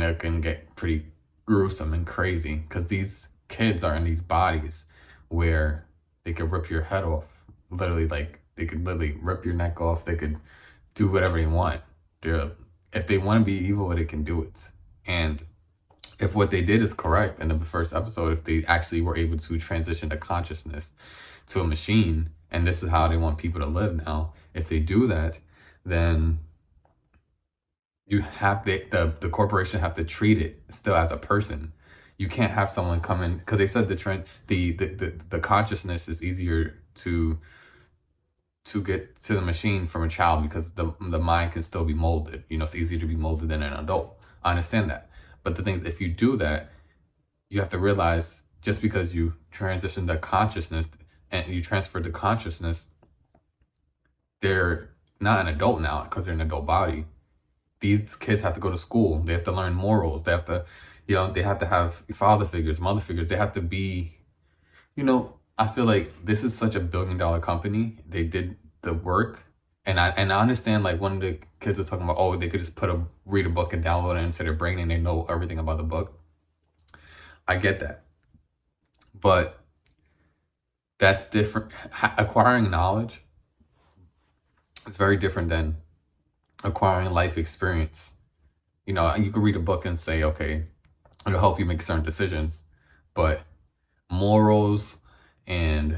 it can get pretty gruesome and crazy because these kids are in these bodies where they could rip your head off. Literally, like they could literally rip your neck off. They could do whatever they want. They're, if they want to be evil, they can do it. And if what they did is correct in the first episode, if they actually were able to transition the consciousness to a machine, and this is how they want people to live now, if they do that, then you have the corporation have to treat it still as a person. You can't have someone come in because they said the consciousness is easier to get to the machine from a child because the mind can still be molded. You know, it's easier to be molded than an adult. I understand that. But the thing is, if you do that, you have to realize just because you transition the consciousness and you transfer the consciousness, they're not an adult now because they're an adult body. These kids have to go to school. They have to learn morals. They have to, they have to have father figures, mother figures. They have to be, I feel like this is such a billion-dollar company. They did the work. And I understand, like, one of the kids was talking about, oh, they could just read a book and download it into their brain and they know everything about the book. I get that. But that's different. Acquiring knowledge is very different than acquiring life experience. You can read a book and say, okay, it'll help you make certain decisions, but morals and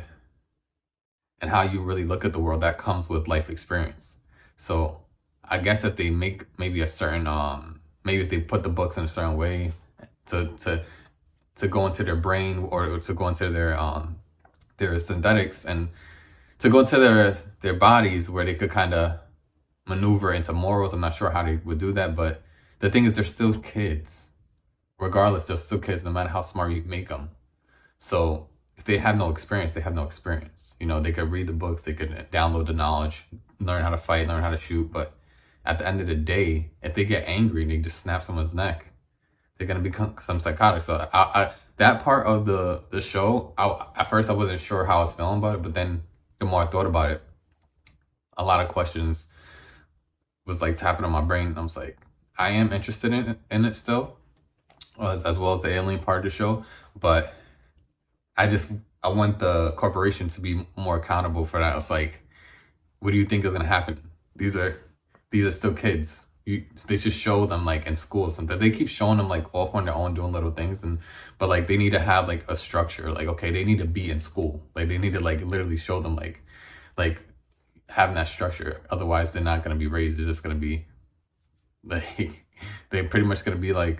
how you really look at the world, that comes with life experience. So I guess if they make maybe a certain maybe if they put the books in a certain way to go into their brain or to go into their synthetics and to go into their bodies where they could kind of maneuver into morals. I'm not sure how they would do that, but the thing is, they're still kids. Regardless, they're still kids, no matter how smart you make them. So if they have no experience, they have no experience. They could read the books, they could download the knowledge, learn how to fight, learn how to shoot. But at the end of the day, if they get angry and they just snap someone's neck, they're gonna become some psychotic. So that part of the show, at first I wasn't sure how I was feeling about it, but then the more I thought about it, a lot of questions was like tapping on my brain. I was like, I am interested in it still, as well as the alien part of the show, but I want the corporation to be more accountable for that. It's like, what do you think is gonna happen? These are still kids. They should show them like in school or something. They keep showing them like off on their own doing little things, but like they need to have like a structure. Like, okay, they need to be in school. Like they need to like literally show them like having that structure. Otherwise, they're not gonna be raised. They're just gonna be like they're pretty much gonna be like